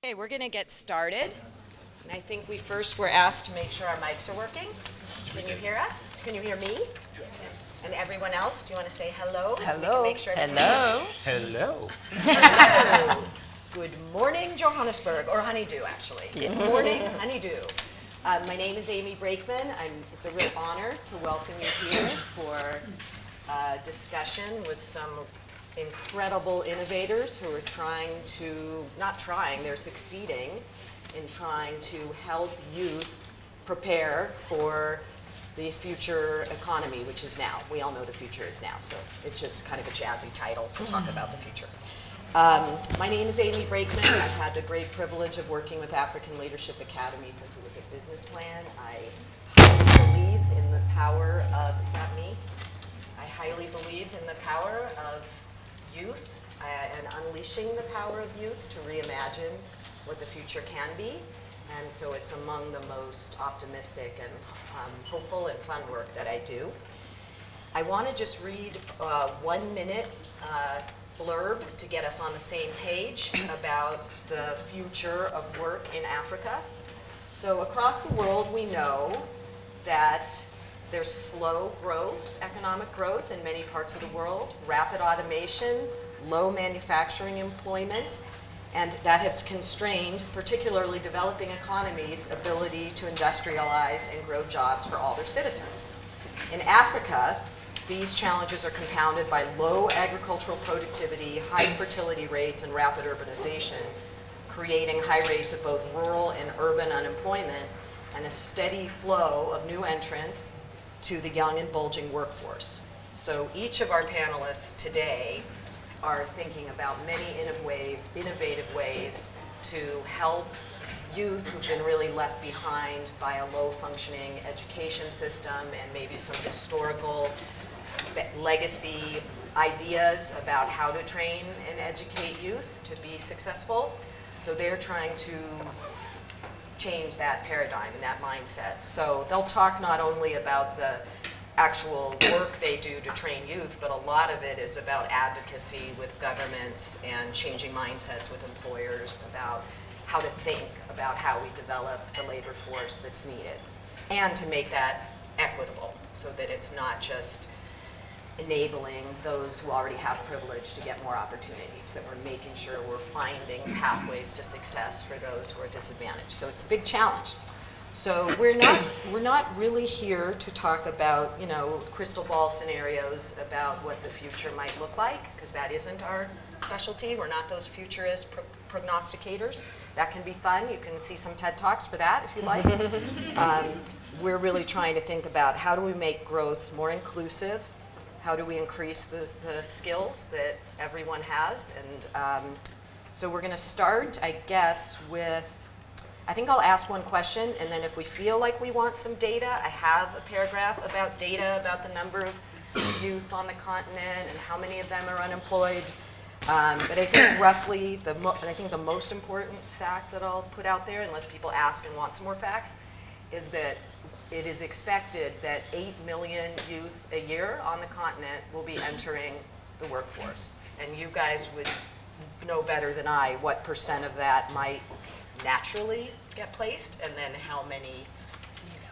Okay, we're going to get started. And I think we first were asked to make sure our mics are working. Can you hear us? Can you hear me? And everyone else, do you want to say hello? So we can make sure Hello. Hello. Hello. Good morning, Johannesburg, or Honeydew, actually. Good morning, Honeydew. My name is Amy Brakeman. It's a real honor to welcome you here for a discussion with some incredible innovators who are they're succeeding in trying to help youth prepare for the future economy, which is now. We all know the future is now, so it's just kind of a jazzy title to talk about the future. My name is Amy Brakeman. I've had the great privilege of working with African Leadership Academy since it was a business plan. I highly believe in the power of, is that me? I highly believe in the power of youth and unleashing the power of youth to reimagine what the future can be. And so it's among the most optimistic and hopeful and fun work that I do. I want to just read a 1 minute blurb to get us on the same page about the future of work in Africa. So across the world, we know that there's slow growth, economic growth in many parts of the world, rapid automation, low manufacturing employment, and that has constrained particularly developing economies' ability to industrialize and grow jobs for all their citizens. In Africa, these challenges are compounded by low agricultural productivity, high fertility rates, and rapid urbanization, creating high rates of both rural and urban unemployment and a steady flow of new entrants to the young and bulging workforce. So each of our panelists today are thinking about many innovative ways to help youth who've been really left behind by a low functioning education system and maybe some historical legacy ideas about how to train and educate youth to be successful. So they're trying to change that paradigm and that mindset. So they'll talk not only about the actual work they do to train youth, but a lot of it is about advocacy with governments and changing mindsets with employers about how to think about how we develop the labor force that's needed, and to make that equitable so that it's not just enabling those who already have privilege to get more opportunities, that we're making sure we're finding pathways to success for those who are disadvantaged. So it's a big challenge. So we're not really here to talk about, crystal ball scenarios about what the future might look like, because that isn't our specialty. We're not those futurist prognosticators. That can be fun. You can see some TED Talks for that if you like. We're really trying to think about how do we make growth more inclusive. How do we increase the skills that everyone has? And so we're going to start, I guess, with, I think I'll ask one question, and then if we feel like we want some data, I have a paragraph about data about the number of youth on the continent and how many of them are unemployed. But I think roughly, I think the most important fact that I'll put out there, unless people ask and want some more facts, is that it is expected that 8 million youth a year on the continent will be entering the workforce. And you guys would know better than I what % of that might naturally get placed, and then how many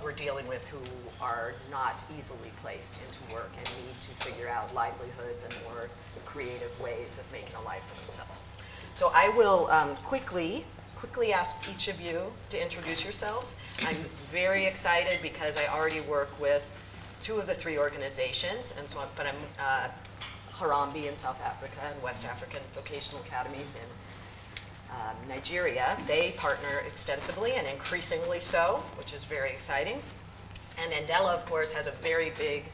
we're dealing with who are not easily placed into work and need to figure out livelihoods and more creative ways of making a life for themselves. So I will quickly ask each of you to introduce yourselves. I'm very excited because I already work with 2 of the 3 organizations, and so but I'm Harambee in South Africa and West African Vocational Academies in Nigeria. They partner extensively and increasingly so, which is very exciting. And Andela, of course, has a very big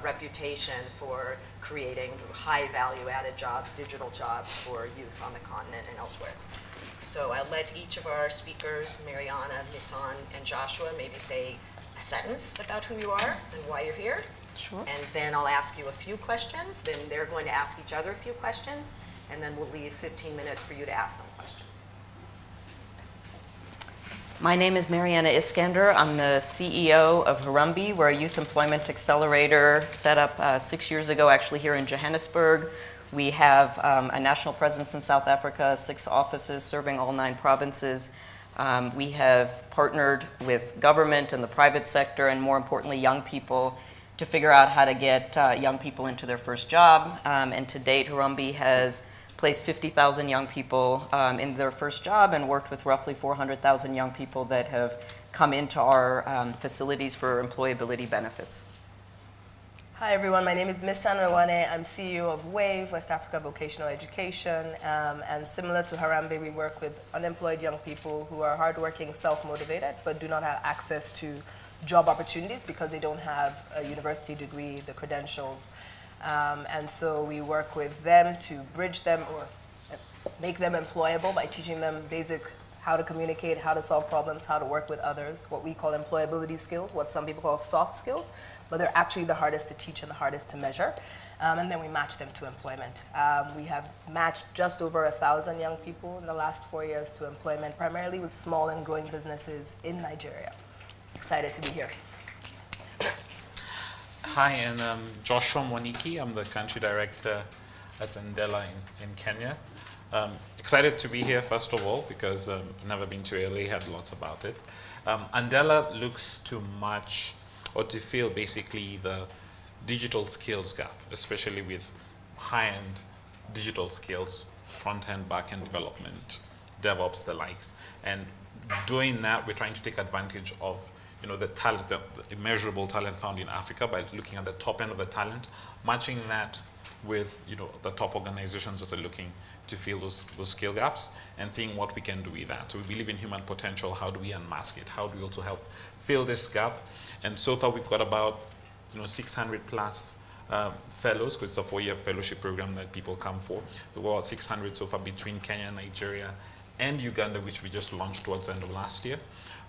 reputation for creating high value-added jobs, digital jobs for youth on the continent and elsewhere. So I'll let each of our speakers, Maryana, Misan, and Joshua, maybe say a sentence about who you are and why you're here. Sure. And then I'll ask you a few questions. Then they're going to ask each other a few questions. And then we'll leave 15 minutes for you to ask them questions. My name is Maryana Iskander. I'm the CEO of Harambee. We're a youth employment accelerator set up 6 years ago, actually here in Johannesburg. We have a national presence in South Africa, 6 offices serving all 9 provinces. We have partnered with government and the private sector, and more importantly, young people, to figure out how to get young people into their first job. And to date, Harambee has placed 50,000 young people in their first job and worked with roughly 400,000 young people that have come into our facilities for employability benefits. Hi everyone, my name is Misan Rewane. I'm CEO of WAVE, West Africa Vocational Education, and similar to Harambee, we work with unemployed young people who are hardworking, self-motivated, but do not have access to job opportunities because they don't have a university degree, the credentials. And so we work with them to bridge them or make them employable by teaching them basic how to communicate, how to solve problems, how to work with others, what we call employability skills, what some people call soft skills, but they're actually the hardest to teach and the hardest to measure. And then we match them to employment. We have matched just over 1,000 young people in the last 4 years to employment, primarily with small and growing businesses in Nigeria. Excited to be here. Hi, and I'm Joshua Mwaniki. I'm the country director at Andela in Kenya. Excited to be here, first of all, because I've never been to LA, heard lots about it. Andela looks to match or to fill basically the digital skills gap, especially with high-end digital skills, front-end, back-end development, DevOps, the likes. And doing that, we're trying to take advantage of the talent, the immeasurable talent found in Africa by looking at the top end of the talent, matching that with the top organizations that are looking to fill those skill gaps and seeing what we can do with that. So we believe in human potential. How do we unmask it? How do we also help fill this gap? And so far we've got about 600 plus fellows, because it's a 4-year fellowship program that people come for. There were about 600 so far between Kenya, Nigeria, and Uganda, which we just launched towards the end of last year,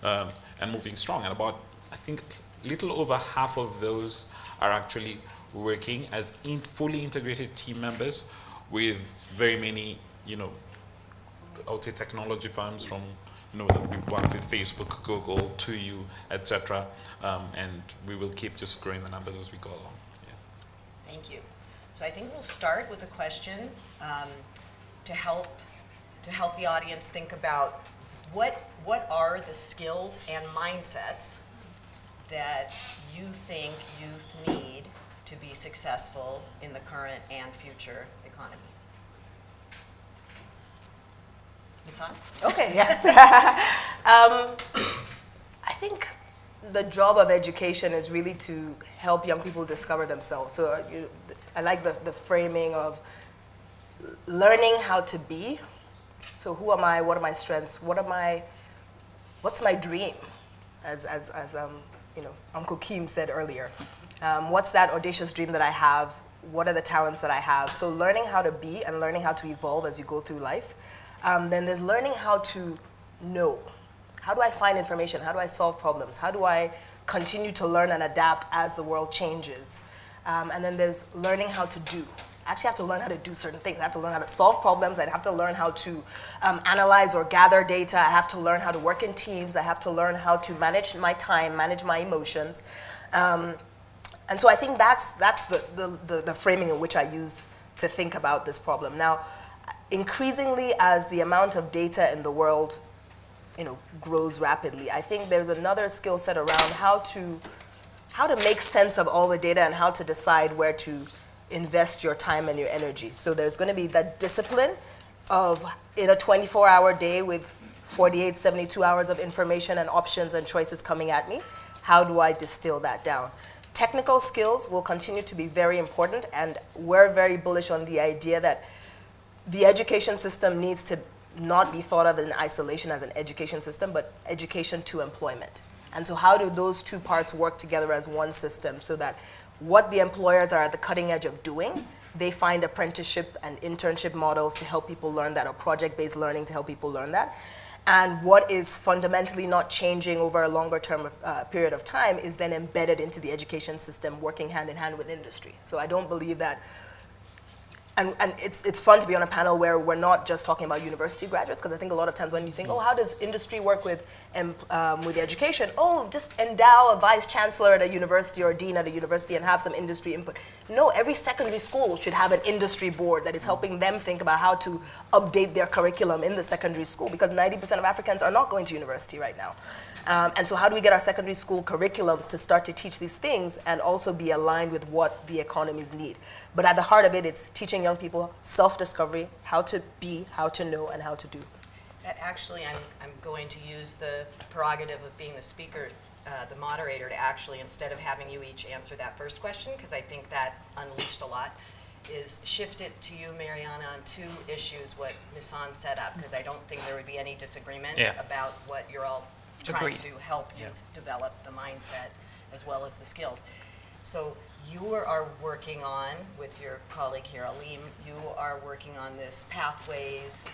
and moving strong. And about, I think, little over half of those are actually working as fully integrated team members with very many, I would say technology firms from, we've worked with Facebook, Google, 2U, etc. And we will keep just growing the numbers as we go along. Yeah. Thank you. So I think we'll start with a question to help the audience think about what are the skills and mindsets that you think youth need to be successful in the current and future economy? Misan? Okay, yeah. I think the job of education is really to help young people discover themselves. So I like the framing of learning how to be. So who am I? What are my strengths? What's my dream? As Uncle Keem said earlier. What's that audacious dream that I have? What are the talents that I have? So learning how to be and learning how to evolve as you go through life. Then there's learning how to know. How do I find information? How do I solve problems? How do I continue to learn and adapt as the world changes? And then there's learning how to do. I actually have to learn how to do certain things. I have to learn how to solve problems. I have to learn how to analyze or gather data. I have to learn how to work in teams. I have to learn how to manage my time, manage my emotions. And so I think that's the framing in which I use to think about this problem. Now, increasingly, as the amount of data in the world grows rapidly, I think there's another skill set around how to make sense of all the data and how to decide where to invest your time and your energy. So there's going to be that discipline of, in a 24-hour day with 48, 72 hours of information and options and choices coming at me, how do I distill that down? Technical skills will continue to be very important, and we're very bullish on the idea that the education system needs to not be thought of in isolation as an education system, but education to employment. And so how do those two parts work together as one system so that what the employers are at the cutting edge of doing, they find apprenticeship and internship models to help people learn that, or project-based learning to help people learn that. And what is fundamentally not changing over a longer term period of time is then embedded into the education system, working hand in hand with industry. So I don't believe that and it's fun to be on a panel where we're not just talking about university graduates, because I think a lot of times when you think, oh, how does industry work with the education? Oh, just endow a vice chancellor at a university or a dean at a university and have some industry input. No, every secondary school should have an industry board that is helping them think about how to update their curriculum in the secondary school, because 90% of Africans are not going to university right now. And so how do we get our secondary school curriculums to start to teach these things and also be aligned with what the economies need? But at the heart of it, it's teaching young people self-discovery, how to be, how to know, and how to do. Actually, I'm going to use the prerogative of being the speaker, the moderator, to actually, instead of having you each answer that first question, because I think that unleashed a lot, is shift it to you, Maryana, on two issues, what Misan set up, because I don't think there would be any disagreement about what you're all trying to help youth develop the mindset as well as the skills. So you are working on, with your colleague here, Alim, you are working on this Pathways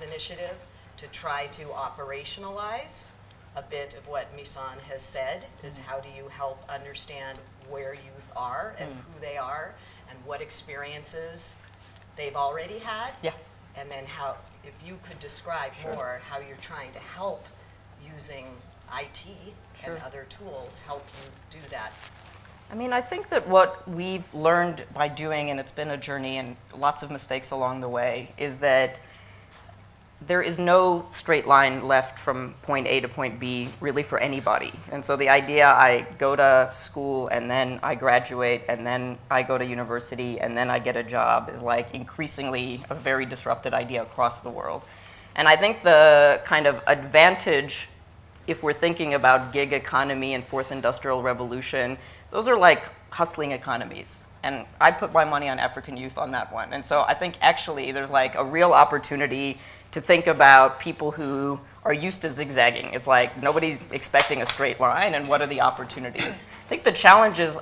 initiative to try to operationalize a bit of what Misan has said, is how do you help understand where youth are and who they are and what experiences they've already had. Yeah. And then how, if you could describe more how you're trying to help using IT and other tools help youth do that. I mean, I think that what we've learned by doing, and it's been a journey and lots of mistakes along the way, is that there is no straight line left from point A to point B really for anybody. And so the idea I go to school and then I graduate and then I go to university and then I get a job is like increasingly a very disrupted idea across the world. And I think the kind of advantage, if we're thinking about gig economy and fourth industrial revolution, those are like hustling economies. And I put my money on African youth on that one. And so I think actually there's like a real opportunity to think about people who are used to zigzagging. It's like nobody's expecting a straight line, and what are the opportunities? I think the challenge is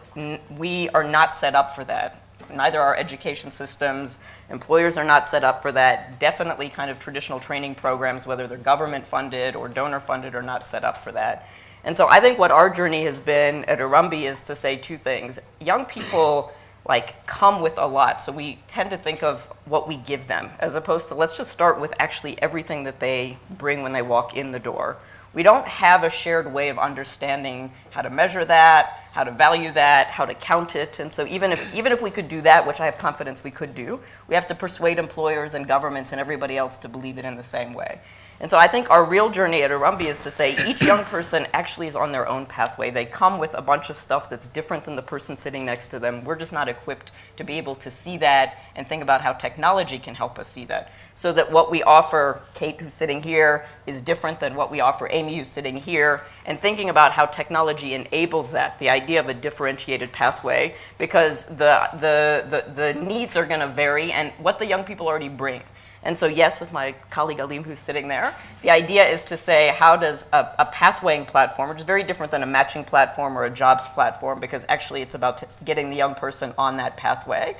we are not set up for that. Neither our education systems, employers are not set up for that. Definitely kind of traditional training programs, whether they're government funded or donor funded, are not set up for that. And so I think what our journey has been at Harambee is to say two things. Young people like come with a lot, so we tend to think of what we give them as opposed to let's just start with actually everything that they bring when they walk in the door. We don't have a shared way of understanding how to measure that, how to value that, how to count it. And so even if we could do that, which I have confidence we could do, we have to persuade employers and governments and everybody else to believe it in the same way. And so I think our real journey at Harambee is to say each young person actually is on their own pathway. They come with a bunch of stuff that's different than the person sitting next to them. We're just not equipped to be able to see that and think about how technology can help us see that. So that what we offer Kate, who's sitting here, is different than what we offer Amy, who's sitting here, and thinking about how technology enables that, the idea of a differentiated pathway, because the needs are going to vary and what the young people already bring. And so yes, with my colleague Alim, who's sitting there, the idea is to say how does a pathwaying platform, which is very different than a matching platform or a jobs platform, because actually it's about getting the young person on that pathway.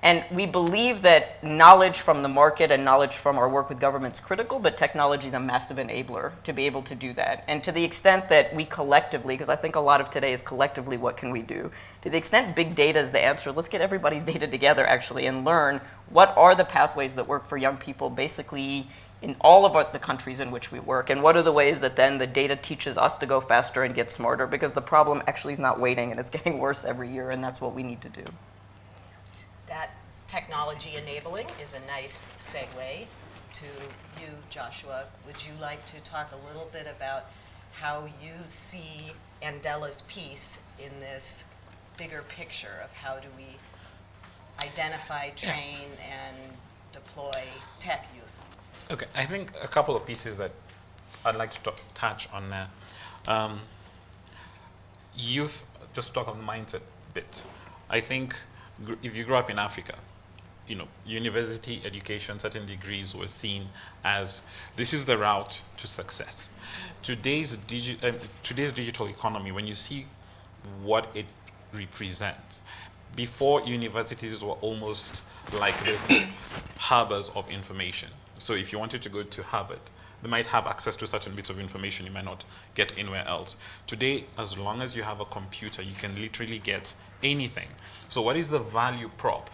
And we believe that knowledge from the market and knowledge from our work with government is critical, but technology is a massive enabler to be able to do that. And to the extent that we collectively, because I think a lot of today is collectively what can we do, to the extent big data is the answer, let's get everybody's data together actually and learn what are the pathways that work for young people basically in all of the countries in which we work, and what are the ways that then the data teaches us to go faster and get smarter, because the problem actually is not waiting and it's getting worse every year, and that's what we need to do. That technology enabling is a nice segue to you, Joshua. Would you like to talk a little bit about how you see Andela's piece in this bigger picture of how do we identify, train, and deploy tech youth? Okay, I think a couple of pieces that I'd like to touch on there. Youth, just talk on the mindset bit. I think if you grew up in Africa, you know, university education, certain degrees were seen as this is the route to success. Today's digital economy, when you see what it represents, before universities were almost like this harbors of information. So if you wanted to go to Harvard, they might have access to certain bits of information you might not get anywhere else. Today, as long as you have a computer, you can literally get anything. So what is the value prop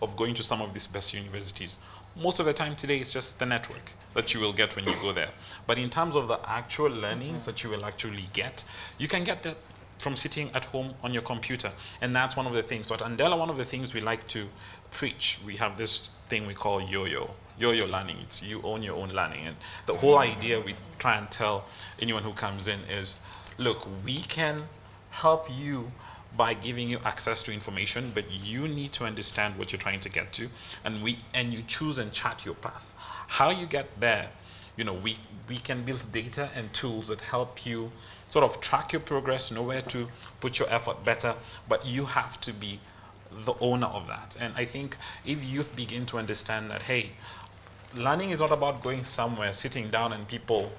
of going to some of these best universities, most of the time today it's just the network that you will get when you go there. But in terms of the actual learnings that you will actually get, you can get that from sitting at home on your computer. And that's one of the things. So at Andela, one of the things we like to preach, we have this thing we call yo-yo learning. It's you own your own learning. And the whole idea we try and tell anyone who comes in is, look, we can help you by giving you access to information, but you need to understand what you're trying to get to, and you choose and chart your path. How you get there, we can build data and tools that help you sort of track your progress, know where to put your effort better, but you have to be the owner of that. And I think if youth begin to understand that, hey, learning is not about going somewhere, sitting down and people,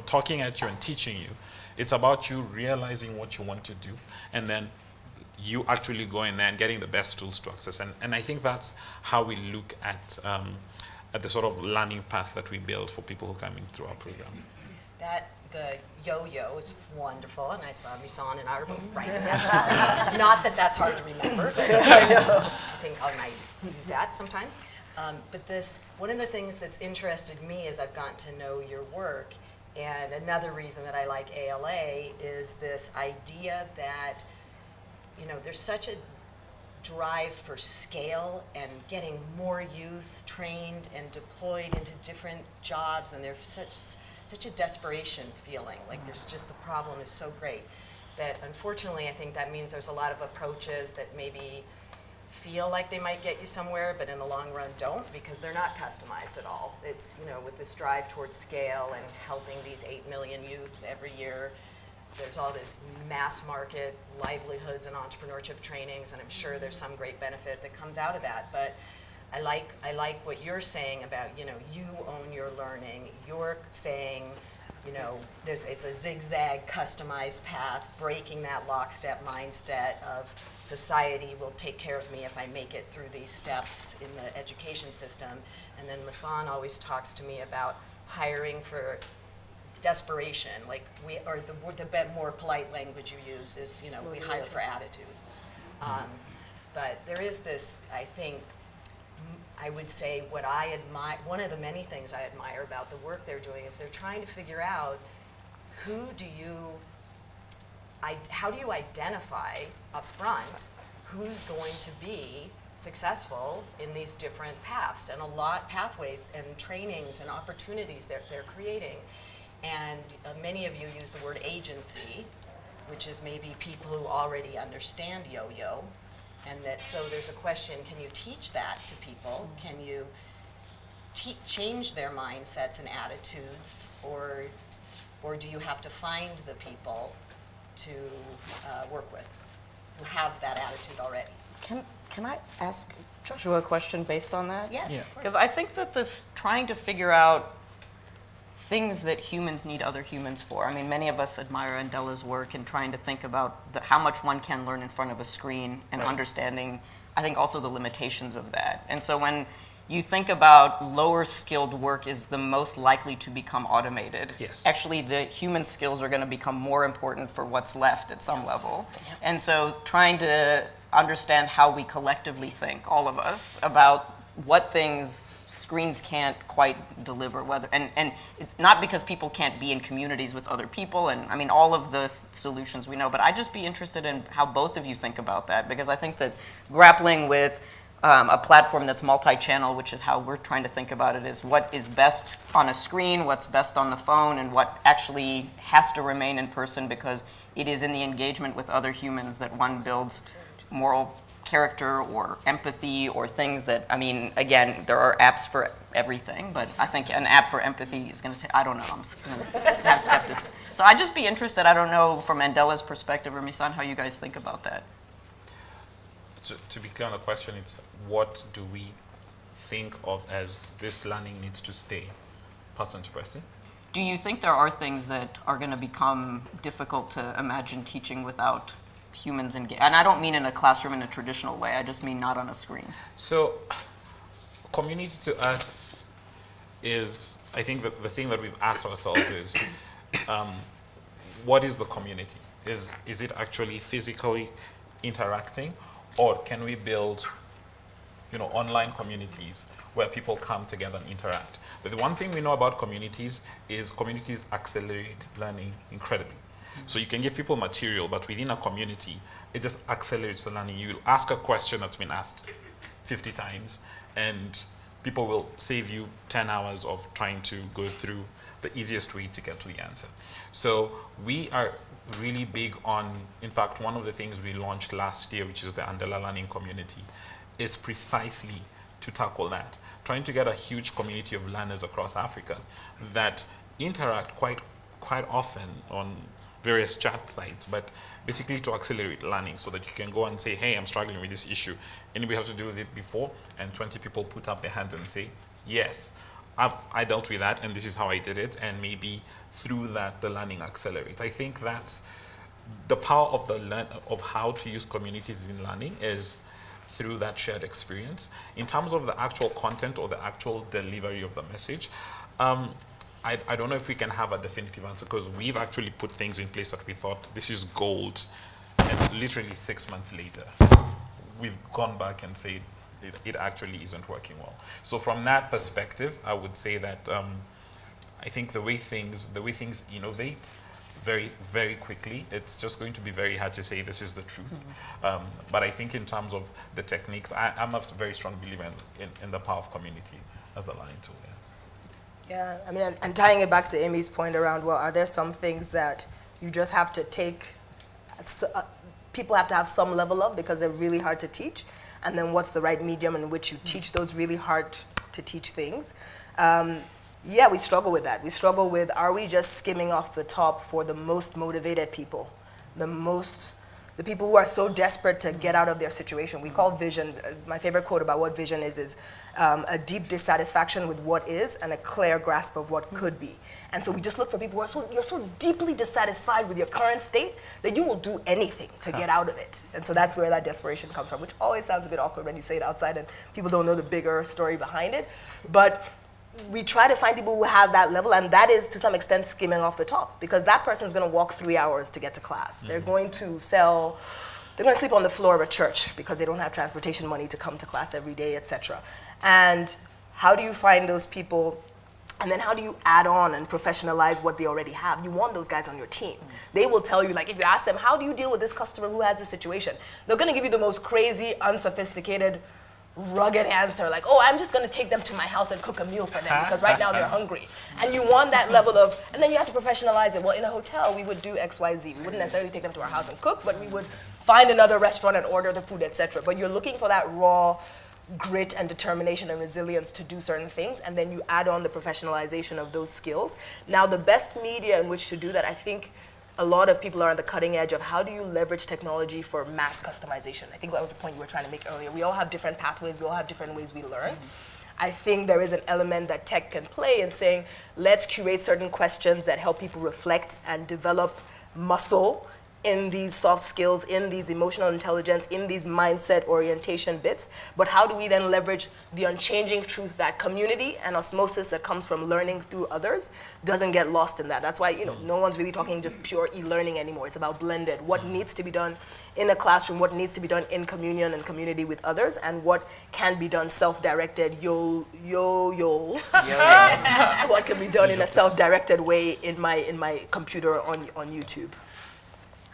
talking at you and teaching you. It's about you realizing what you want to do, and then you actually going there and getting the best tools to access. And I think that's how we look at the sort of learning path that we build for people who come in through our program. The yo-yo is wonderful, and I saw Misan and I were both writing that. Not that that's hard to remember, but I think I might use that sometime. But one of the things that's interested me as I've gotten to know your work, and another reason that I like ALA is this idea that, there's such a drive for scale and getting more youth trained and deployed into different jobs, and there's such a desperation feeling, like there's just the problem is so great that unfortunately I think that means there's a lot of approaches that maybe feel like they might get you somewhere, but in the long run don't, because they're not customized at all. It's, with this drive towards scale and helping these 8 million youth every year, there's all this mass market livelihoods and entrepreneurship trainings, and I'm sure there's some great benefit that comes out of that. But I like what you're saying about, you own your learning. You're saying, it's a zigzag customized path, breaking that lockstep mindset of society will take care of me if I make it through these steps in the education system. And then Misan always talks to me about hiring for desperation, or the more polite language you use is, we hire for attitude. But there is this, I think, I would say what I admire, one of the many things I admire about the work they're doing is they're trying to figure out how do you identify up front who's going to be successful in these different paths and pathways and trainings and opportunities that they're creating. And many of you use the word agency, which is maybe people who already understand yo-yo. And so there's a question, can you teach that to people? Can you change their mindsets and attitudes? Or do you have to find the people to work with who have that attitude already? Can I ask Joshua a question based on that? Yes, Yeah. of course. Because I think that this trying to figure out things that humans need other humans for. I mean, many of us admire Andela's work in trying to think about how much one can learn in front of a screen and Right. understanding, I think, also the limitations of that. And so when you think about lower skilled work is the most likely to become automated. Yes. Actually, the human skills are going to become more important for what's left at some level. And so trying to understand how we collectively think, all of us, about what things screens can't quite deliver, and not because people can't be in communities with other people, and I mean all of the solutions we know, but I'd just be interested in how both of you think about that, because I think that grappling with a platform that's multi-channel, which is how we're trying to think about it, is what is best on a screen, what's best on the phone, and what actually has to remain in person, because it is in the engagement with other humans that one builds moral character or empathy or things that, I mean, again, there are apps for everything, but I think an app for empathy is going to take, I don't know, I'm going to have skepticism. So I'd just be interested, I don't know, from Andela's perspective or Misan, how you guys think about that. So to be clear on the question, it's what do we think of as this learning needs to stay person to person? Do you think there are things that are going to become difficult to imagine teaching without humans engaged? And I don't mean in a classroom in a traditional way, I just mean not on a screen. So community to us is, I think that the thing that we've asked ourselves is, what is the community? Is it actually physically interacting, or can we build online communities where people come together and interact. But the one thing we know about communities is communities accelerate learning incredibly. So you can give people material, but within a community, it just accelerates the learning. You ask a question that's been asked 50 times, and people will save you 10 hours of trying to go through the easiest way to get to the answer. So we are really big on, in fact, one of the things we launched last year, which is the Andela Learning Community, is precisely to tackle that. Trying to get a huge community of learners across Africa that interact quite often on various chat sites, but basically to accelerate learning so that you can go and say, hey, I'm struggling with this issue. Anybody have to deal with it before? And 20 people put up their hands and say, yes, I dealt with that and this is how I did it, and maybe through that the learning accelerates. I think that's the power of of how to use communities in learning is through that shared experience. In terms of the actual content or the actual delivery of the message, I don't know if we can have a definitive answer, because we've actually put things in place that we thought this is gold, and literally 6 months later, we've gone back and said it actually isn't working well. So from that perspective, I would say that I think the way things innovate very, very quickly, it's just going to be very hard to say this is the truth. But I think in terms of the techniques, I'm a very strong believer in the power of community as a learning tool. Yeah, I mean, and tying it back to Amy's point around, well, are there some things that you just have to take, people have to have some level of because they're really hard to teach, and then what's the right medium in which you teach those really hard to teach things? Yeah, we struggle with that. We struggle with, are we just skimming off the top for the most motivated people, the people who are so desperate to get out of their situation? We call vision, my favorite quote about what vision is a deep dissatisfaction with what is and a clear grasp of what could be. And so we just look for people who are you're so deeply dissatisfied with your current state that you will do anything to get out of it. And so that's where that desperation comes from, which always sounds a bit awkward when you say it outside and people don't know the bigger story behind it. But we try to find people who have that level, and that is to some extent skimming off the top, because that person is going to walk 3 hours to get to class. They're going to sleep on the floor of a church because they don't have transportation money to come to class every day, etc. And how do you find those people, and then how do you add on and professionalize what they already have? You want those guys on your team. They will tell you, like, if you ask them, how do you deal with this customer who has this situation? They're going to give you the most crazy, unsophisticated, rugged answer, like, oh, I'm just going to take them to my house and cook a meal for them because right now they're hungry. And you want that level of, and then you have to professionalize it. Well, in a hotel, we would do X, Y, Z. We wouldn't necessarily take them to our house and cook, but we would find another restaurant and order the food, etc. But you're looking for that raw grit and determination and resilience to do certain things, and then you add on the professionalization of those skills. Now, the best media in which to do that, I think a lot of people are on the cutting edge of how do you leverage technology for mass customization. I think that was the point you were trying to make earlier. We all have different pathways, we all have different ways we learn. I think there is an element that tech can play in saying, let's curate certain questions that help people reflect and develop muscle in these soft skills, in these emotional intelligence, in these mindset orientation bits. But how do we then leverage the unchanging truth that community and osmosis that comes from learning through others doesn't get lost in that? That's why no one's really talking just pure e-learning anymore. It's about blended. What needs to be done in a classroom, what needs to be done in communion and community with others, and what can be done self-directed, what can be done in a self-directed way in my computer on YouTube.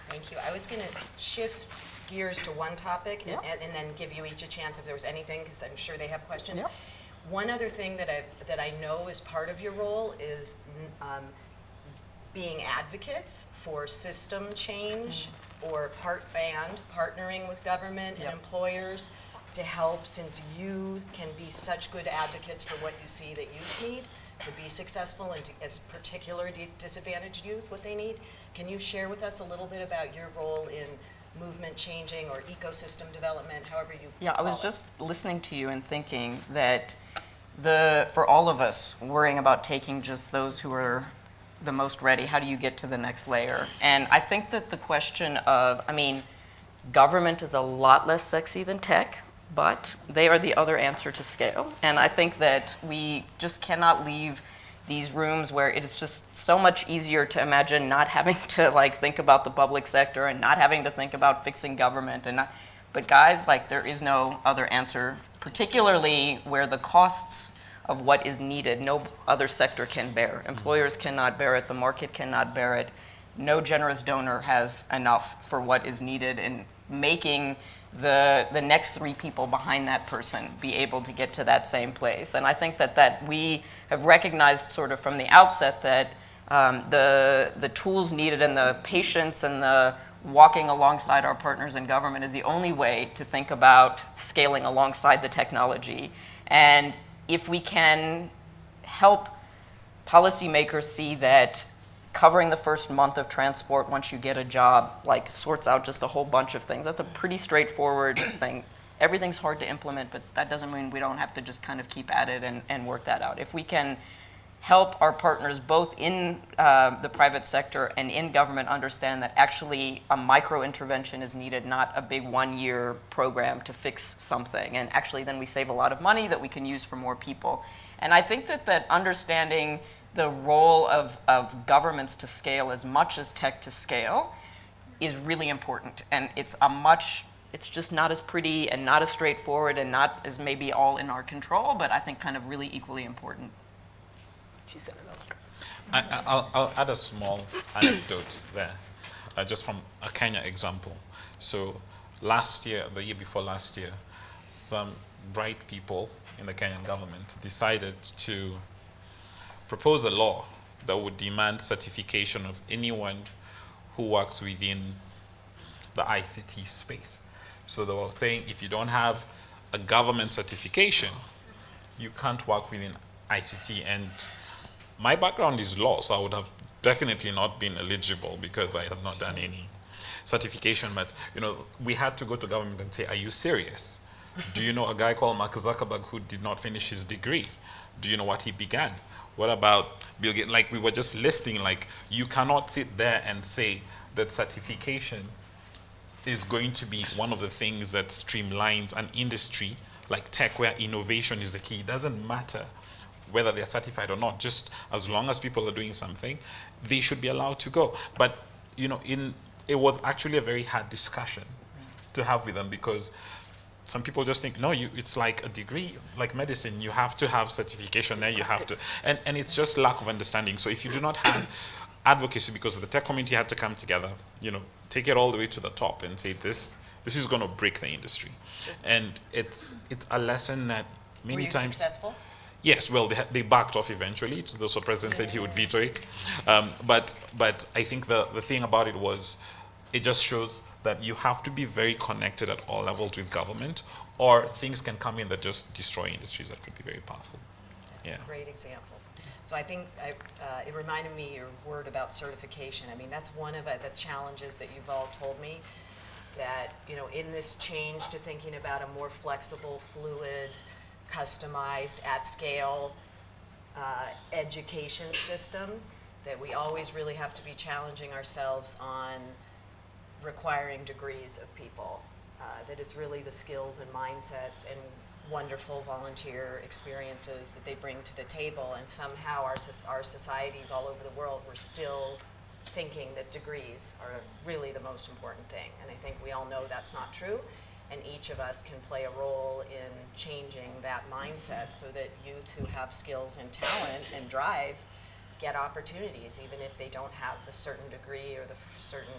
Thank you. I was going to shift gears to one topic and then give you each a chance if there was anything, because I'm sure they have questions. Yeah. One other thing that I know is part of your role is being advocates for system change or partnering with government and employers to help, since you can be such good advocates for what you see that youth need to be successful, and as particular disadvantaged youth, what they need. Can you share with us a little bit about your role in movement changing or ecosystem development, however you Yeah, I call was it? just listening to you and thinking that for all of us worrying about taking just those who are the most ready, how do you get to the next layer? And I think that the question of, government is a lot less sexy than tech, but they are the other answer to scale. And I think that we just cannot leave these rooms where it is just so much easier to imagine not having to think about the public sector and not having to think about fixing government but guys, there is no other answer particularly where the costs of what is needed, no other sector can bear. Employers cannot bear it, the market cannot bear it. No generous donor has enough for what is needed in making the next 3 people behind that person be able to get to that same place. And I think that we have recognized sort of from the outset that the tools needed and the patience and the walking alongside our partners in government is the only way to think about scaling alongside the technology. And if we can help policymakers see that covering the first month of transport once you get a job like sorts out just a whole bunch of things, that's a pretty straightforward thing. Everything's hard to implement, but that doesn't mean we don't have to just kind of keep at it and work that out. If we can help our partners both in the private sector and in government understand that actually a micro intervention is needed, not a big 1-year program to fix something. And actually then we save a lot of money that we can use for more people. And I think that understanding the role of governments to scale as much as tech to scale is really important. And it's just not as pretty and not as straightforward and not as maybe all in our control, but I think kind of really equally important. She said it I'll add a small anecdote there, just from a Kenya example. So last year, the year before last year, some bright people in the Kenyan government decided to propose a law that would demand certification of anyone who works within the ICT space. So they were saying if you don't have a government certification, you can't work within ICT. And my background is law, so I would have definitely not been eligible because I had not done any certification. But we had to go to government and say, are you serious? Do you know a guy called Mark Zuckerberg who did not finish his degree? Do you know what he began? What about Bill Gates? Like we were just listing, like you cannot sit there and say that certification is going to be one of the things that streamlines an industry like tech where innovation is the key. It doesn't matter whether they're certified or not, just as long as people are doing something, they should be allowed to go. But it was actually a very hard discussion to have with them because some people just think, no, it's like a degree, like medicine, you have to have certification there, you have to, and it's just lack of understanding. So if you do not have advocacy, because the tech community had to come together, take it all the way to the top and say this is going to break the industry. And it's a lesson that many times. Were you successful? Yes, well, they backed off eventually. The president said he would veto it. But I think the thing about it was, it just shows that you have to be very connected at all levels with government, or things can come in that just destroy industries that could be very powerful. That's a great example. So I think it reminded me your word about certification. I mean, that's one of the challenges that you've all told me, that in this change to thinking about a more flexible, fluid, customized, at scale education system, that we always really have to be challenging ourselves on requiring degrees of people, that it's really the skills and mindsets and wonderful volunteer experiences that they bring to the table, and somehow our societies all over the world, we're still thinking that degrees are really the most important thing. And I think we all know that's not true, and each of us can play a role in changing that mindset so that youth who have skills and talent and drive get opportunities, even if they don't have the certain degree or the certain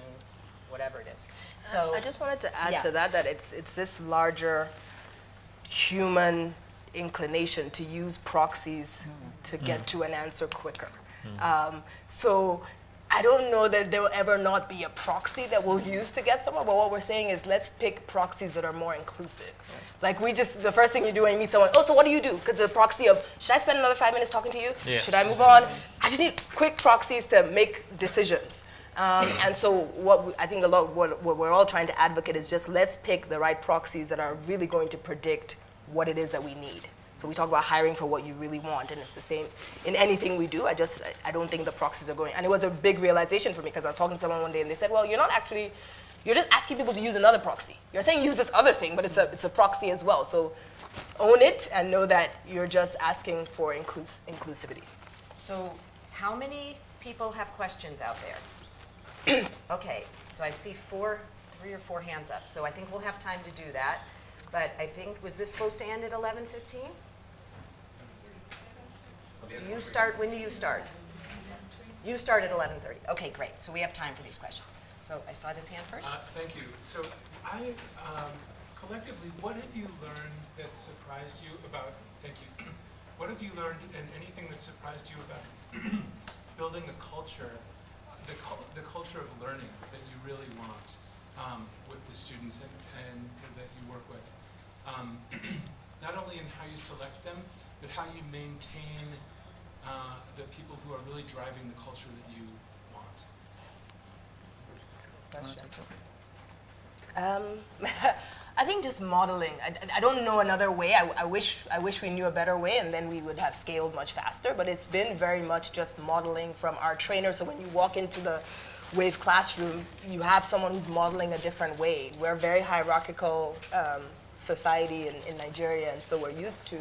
whatever it is. So I just wanted to add to that it's this larger human inclination to use proxies to get to an answer quicker. So I don't know that there will ever not be a proxy that we'll use to get somewhere, but what we're saying is let's pick proxies that are more inclusive. Like the first thing you do when you meet someone, so what do you do? Because the proxy of, should I spend another 5 minutes talking to you? Yeah. Should I move on? I just need quick proxies to make decisions. And so I think what we're all trying to advocate is just let's pick the right proxies that are really going to predict what it is that we need. So we talk about hiring for what you really want, and it's the same in anything we do. I don't think the proxies are going. And it was a big realization for me because I was talking to someone one day and they said, well, you're just asking people to use another proxy. You're saying use this other thing, but it's a proxy as well. So own it and know that you're just asking for inclusivity. So how many people have questions out there? Okay, so I see 3 or 4 hands up, so I think we'll have time to do that. but I think, was this supposed to end at 11:15? Do you start, when do you start? You start at 11:30. Okay, great, so we have time for these questions. So I saw this hand first. Thank you. So collectively, what have you learned that surprised you about, thank you. What have you learned and anything that surprised you about building a culture, the culture of learning that you really want with the students and that you work with? Not only in how you select them, but how you maintain the people who are really driving the culture that you want. Question. I think just modeling. I don't know another way. I wish we knew a better way, and then we would have scaled much faster. But it's been very much just modeling from our trainers. So when you walk into the WAVE classroom, you have someone who's modeling a different way. We're a very hierarchical society in Nigeria, and so we're used to,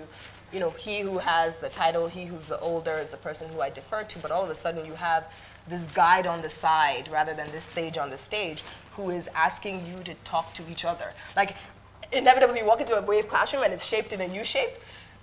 he who has the title, he who's the older is the person who I defer to. But all of a sudden, you have this guide on the side rather than this sage on the stage who is asking you to talk to each other. Like, inevitably you walk into a WAVE classroom and it's shaped in a U shape.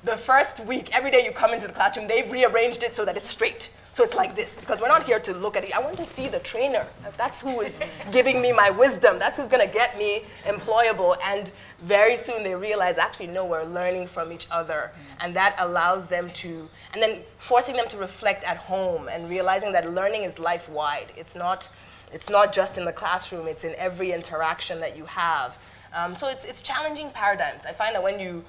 The first week, every day you come into the classroom, they've rearranged it so that it's straight. So it's like this, because we're not here to look at it. I want to see the trainer. That's who is giving me my wisdom. That's who's gonna get me employable. And very soon they realize, actually, no, we're learning from each other. And that allows them to, and then forcing them to reflect at home and realizing that learning is life-wide. It's not just in the classroom, it's in every interaction that you have. So it's challenging paradigms. I find that when you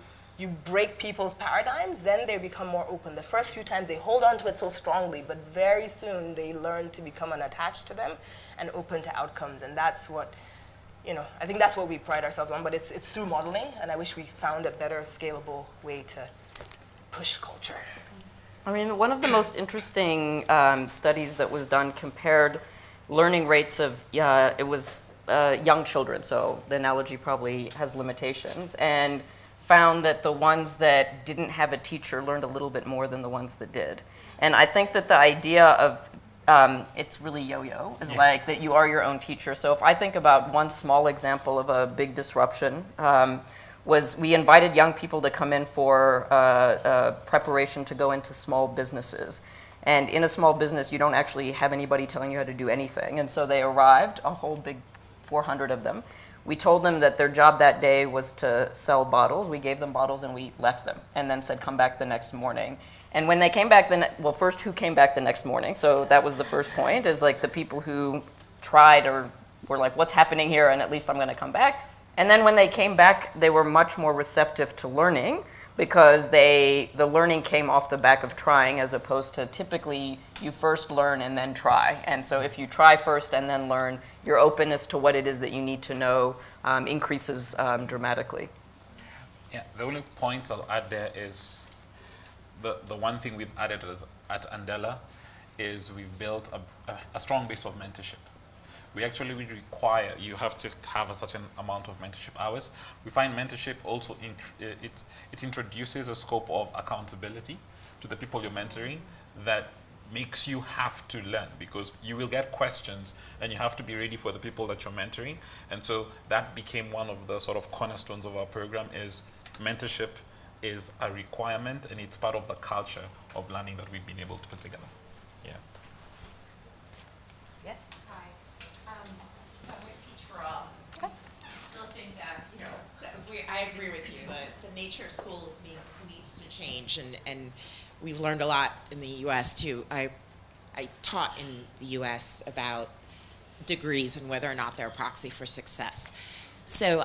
break people's paradigms, then they become more open. The first few times they hold on to it so strongly, but very soon they learn to become unattached to them and open to outcomes. And that's what, I think that's what we pride ourselves on, but it's through modeling, and I wish we found a better scalable way to push culture. I mean, one of the most interesting studies that was done compared learning rates of, young children, so the analogy probably has limitations, and found that the ones that didn't have a teacher learned a little bit more than the ones that did. And I think that the idea of, it's really yo-yo, is like that you are your own teacher. So if I think about one small example of a big disruption, was we invited young people to come in for preparation to go into small businesses. And in a small business, you don't actually have anybody telling you how to do anything. And so they arrived, a whole big 400 of them. We told them that their job that day was to sell bottles. We gave them bottles and we left them and then said, come back the next morning. And when they came back, well, first, who came back the next morning? So that was the first point, is like the people who tried or were like, what's happening here? And at least I'm going to come back. And then when they came back, they were much more receptive to learning, because the learning came off the back of trying, as opposed to typically you first learn and then try. And so if you try first and then learn, your openness to what it is that you need to know increases dramatically. Yeah, the only point I'll add there is the one thing we've added at Andela is we've built a strong base of mentorship. We actually require, you have to have a certain amount of mentorship hours. We find mentorship also, it introduces a scope of accountability to the people you're mentoring that makes you have to learn, because you will get questions and you have to be ready for the people that you're mentoring. And so that became one of the sort of cornerstones of our program, is mentorship is a requirement and it's part of the culture of learning that we've been able to put together. Yeah. Yes? So I'm with Teach for All. I still think that, I agree with you. The nature of schools needs to change, and we've learned a lot in the U.S. too. I taught in the U.S. about degrees and whether or not they're a proxy for success. So,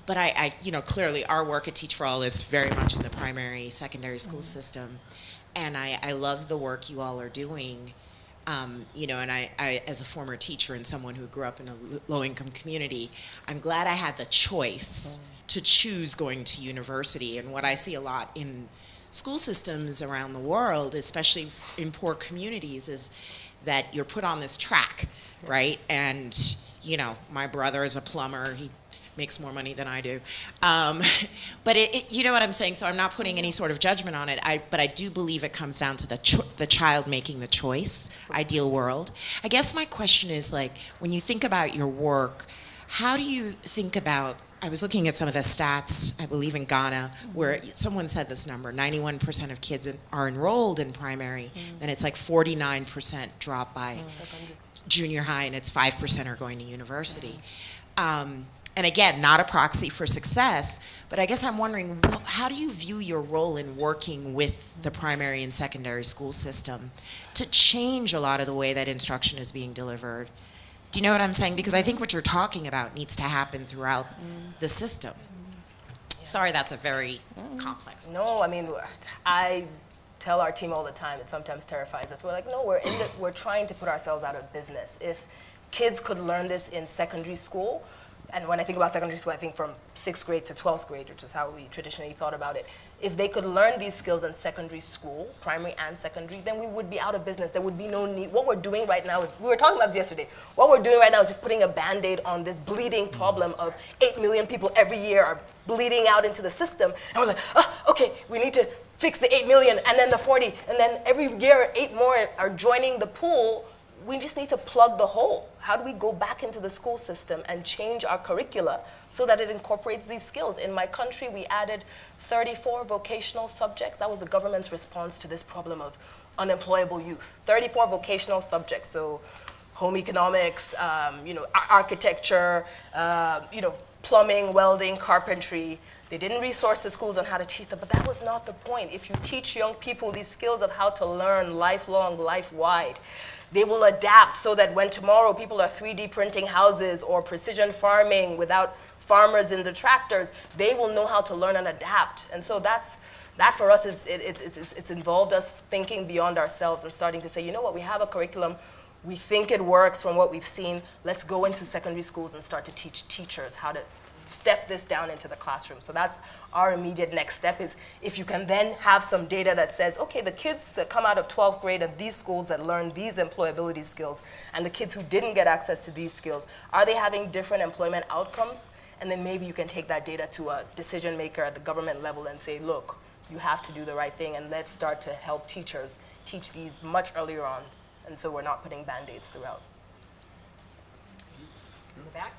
but I clearly our work at Teach for All is very much in the primary, secondary school system, and I love the work you all are doing. And I, as a former teacher and someone who grew up in a low-income community, I'm glad I had the choice to choose going to university. And what I see a lot in school systems around the world, especially in poor communities, is that you're put on this track, right? And, my brother is a plumber. He makes more money than I do. But you know what I'm saying? So I'm not putting any sort of judgment on it. But I do believe it comes down to the child making the choice, ideal world. I guess my question is, like, when you think about your work, how do you think about, I was looking at some of the stats, I believe in Ghana, where someone said this number, 91% of kids are enrolled in primary, then it's like 49% drop by junior high, and it's 5% are going to university. And again, not a proxy for success, but I guess I'm wondering, how do you view your role in working with the primary and secondary school system to change a lot of the way that instruction is being delivered? Do you know what I'm saying? Because I think what you're talking about needs to happen throughout the system. Sorry, that's a very complex question. No, I mean, I tell our team all the time, it sometimes terrifies us. We're like, no, we're trying to put ourselves out of business. If kids could learn this in secondary school, and when I think about secondary school, I think from 6th grade to 12th grade, which is how we traditionally thought about it. If they could learn these skills in secondary school, primary and secondary, then we would be out of business. There would be no need. What we're doing right now is, we were talking about this yesterday, what we're doing right now is just putting a Band-Aid on this bleeding problem of 8 million people every year are bleeding out into the system. And we're like, okay, we need to fix the 8 million, and then the 40, and then every year 8 more are joining the pool. We just need to plug the hole. How do we go back into the school system and change our curricula so that it incorporates these skills? In my country, we added 34 vocational subjects. That was the government's response to this problem of unemployable youth. 34 vocational subjects, so home economics, architecture, plumbing, welding, carpentry. They didn't resource the schools on how to teach them, but that was not the point. If you teach young people these skills of how to learn lifelong, life-wide, they will adapt so that when tomorrow people are 3D printing houses or precision farming without farmers in the tractors, they will know how to learn and adapt. And so that for us it's involved us thinking beyond ourselves and starting to say, you know what, we have a curriculum, we think it works from what we've seen, let's go into secondary schools and start to teach teachers how to step this down into the classroom. So that's our immediate next step, is if you can then have some data that says, okay, the kids that come out of 12th grade at these schools that learn these employability skills and the kids who didn't get access to these skills, are they having different employment outcomes? And then maybe you can take that data to a decision maker at the government level and say, look, you have to do the right thing, and let's start to help teachers teach these much earlier on. And so we're not putting Band-Aids throughout. In the back?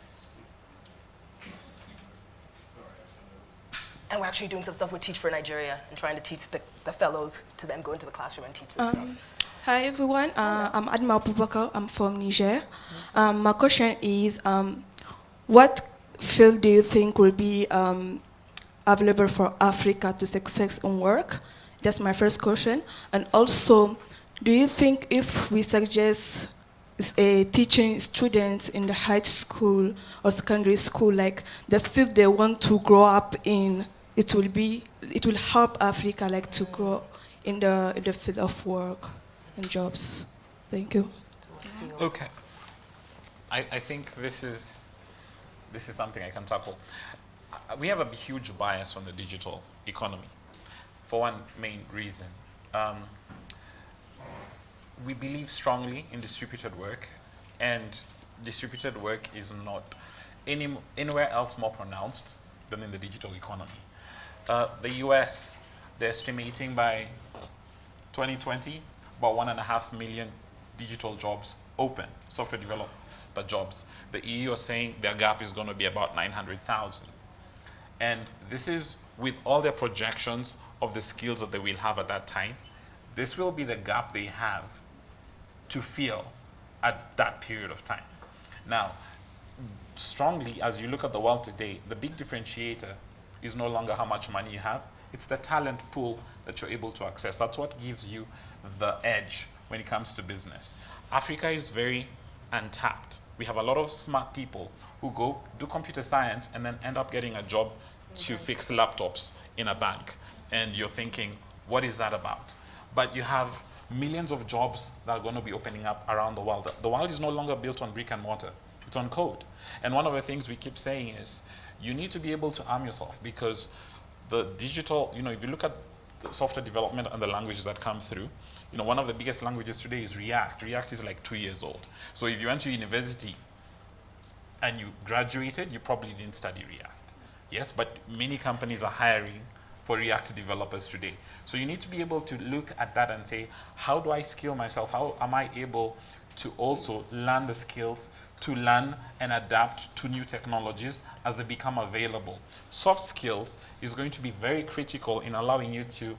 And we're actually doing some stuff with Teach for Nigeria and trying to teach the fellows to then go into the classroom and teach this stuff. Hi everyone, I'm Adma Abubakar, I'm from Niger. My question is, what field do you think will be available for Africa to success in work? That's my first question. And also, do you think if we suggest teaching students in the high school or secondary school, like the field they want to grow up in, it will help Africa like to grow in the field of work and jobs? Thank you. Okay. I think this is something I can tackle. We have a huge bias on the digital economy for one main reason. We believe strongly in distributed work, and distributed work is not anywhere else more pronounced than in the digital economy. The US, they're estimating by 2020 about 1.5 million digital jobs open, software developer jobs. The EU is saying their gap is going to be about 900,000. And this is with all their projections of the skills that they will have at that time. This will be the gap they have to fill at that period of time. Now, strongly, as you look at the world today, the big differentiator is no longer how much money you have, it's the talent pool that you're able to access. That's what gives you the edge when it comes to business. Africa is very untapped. We have a lot of smart people who go do computer science and then end up getting a job to fix laptops in a bank. And you're thinking, what is that about? But you have millions of jobs that are going to be opening up around the world. The world is no longer built on brick and mortar. It's on code. And one of the things we keep saying is, you need to be able to arm yourself, because the digital, if you look at the software development and the languages that come through, one of the biggest languages today is React. React is like 2 years old. So if you went to university and you graduated, you probably didn't study React. Yes, but many companies are hiring for React developers today. So you need to be able to look at that and say, how do I skill myself? How am I able to also learn the skills, to learn and adapt to new technologies as they become available. Soft skills is going to be very critical in allowing you to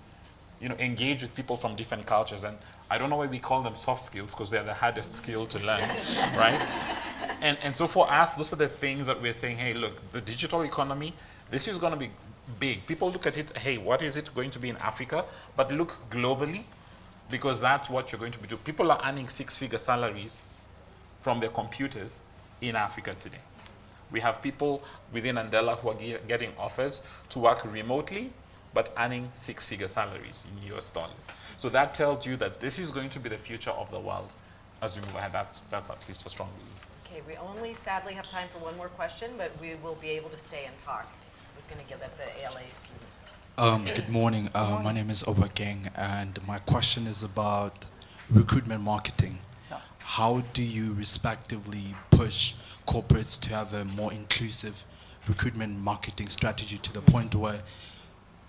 engage with people from different cultures. And I don't know why we call them soft skills, because they're the hardest skill to learn, right? And so for us, those are the things that we're saying, hey, look, the digital economy, this is going to be big. People look at it, hey, what is it going to be in Africa? But look globally, because that's what you're going to be doing. People are earning six-figure salaries from their computers in Africa today. We have people within Andela who are getting offers to work remotely, but earning six-figure salaries in US dollars. So that tells you that this is going to be the future of the world as we move ahead. That's at least a strong belief. Okay, we only sadly have time for one more question, but we will be able to stay and talk. I was going to give it the ALA student. Good morning. My name is Oba Gang, and my question is about recruitment marketing. How do you respectively push corporates to have a more inclusive recruitment marketing strategy to the point where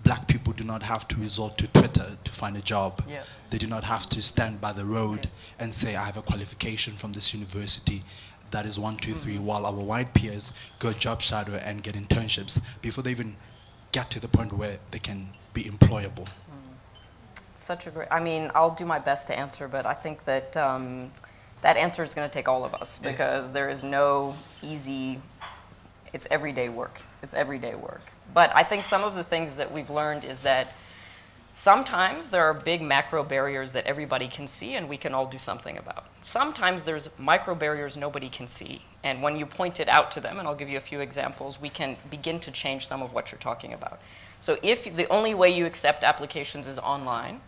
black people do not have to resort to Twitter to find a job? Yeah. They do not have to stand by the road and say, I have a qualification from this university that is 1, 2, 3, while our white peers go job shadow and get internships before they even get to the point where they can be employable. Such a great, I mean, I'll do my best to answer, but I think that that answer is going to take all of us, because there is no easy, it's everyday work. It's everyday work. But I think some of the things that we've learned is that sometimes there are big macro barriers that everybody can see and we can all do something about. Sometimes there's micro barriers nobody can see. And when you point it out to them, and I'll give you a few examples, we can begin to change some of what you're talking about. So if the only way you accept applications is online,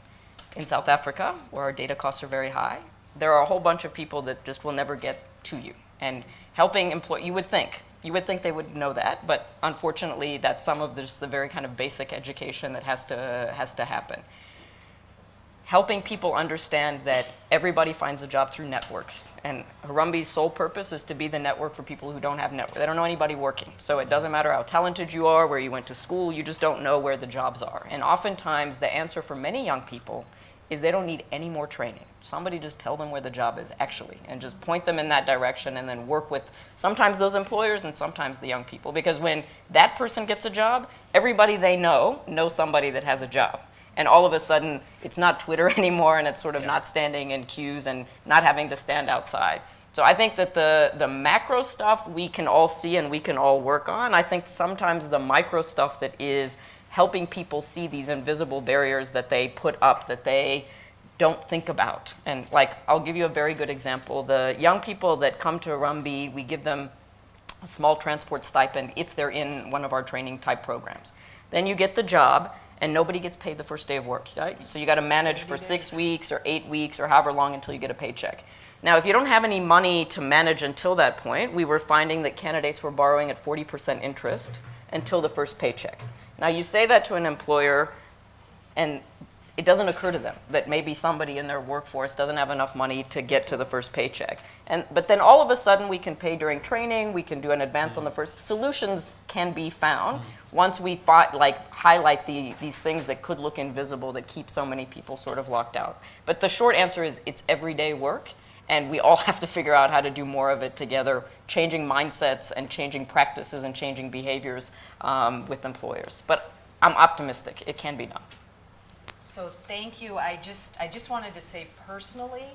in South Africa, where our data costs are very high, there are a whole bunch of people that just will never get to you. And helping employees, you would think they would know that, but unfortunately that's some of the very kind of basic education that has to happen. Helping people understand that everybody finds a job through networks. And Harambee's sole purpose is to be the network for people who don't have network. They don't know anybody working. So it doesn't matter how talented you are, where you went to school, you just don't know where the jobs are. And oftentimes the answer for many young people is they don't need any more training. Somebody just tell them where the job is actually, and just point them in that direction, and then work with sometimes those employers and sometimes the young people. Because when that person gets a job, everybody they know knows somebody that has a job. And all of a sudden, it's not Twitter anymore, and it's sort of not standing in queues and not having to stand outside. So I think that the macro stuff we can all see and we can all work on. I think sometimes the micro stuff that is helping people see these invisible barriers that they put up that they don't think about. And like, I'll give you a very good example. The young people that come to Harambee, we give them a small transport stipend if they're in one of our training type programs. Then you get the job, and nobody gets paid the first day of work, right? So you got to manage for 6 weeks or 8 weeks or however long until you get a paycheck. Now, if you don't have any money to manage until that point, we were finding that candidates were borrowing at 40% interest until the first paycheck. Now, you say that to an employer, and it doesn't occur to them that maybe somebody in their workforce doesn't have enough money to get to the first paycheck. But then all of a sudden, we can pay during training, we can do an advance on the first. Solutions can be found once we highlight these things that could look invisible that keep so many people sort of locked out. But the short answer is it's everyday work, and we all have to figure out how to do more of it together, changing mindsets and changing practices and changing behaviors with employers. But I'm optimistic. It can be done. So thank you. I just wanted to say personally,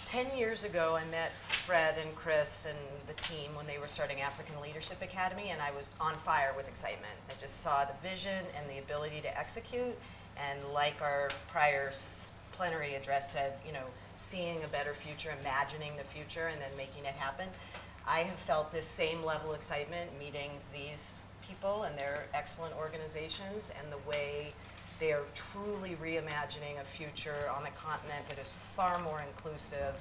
10 years ago I met Fred and Chris and the team when they were starting African Leadership Academy, and I was on fire with excitement. I just saw the vision and the ability to execute, and like our prior plenary address said, seeing a better future, imagining the future, and then making it happen. I have felt this same level of excitement meeting these people and their excellent organizations, and the way they are truly reimagining a future on the continent that is far more inclusive,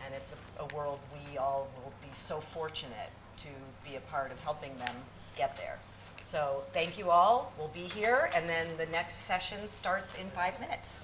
and it's a world we all will be so fortunate to be a part of helping them get there. So thank you all. We'll be here, and then the next session starts in 5 minutes.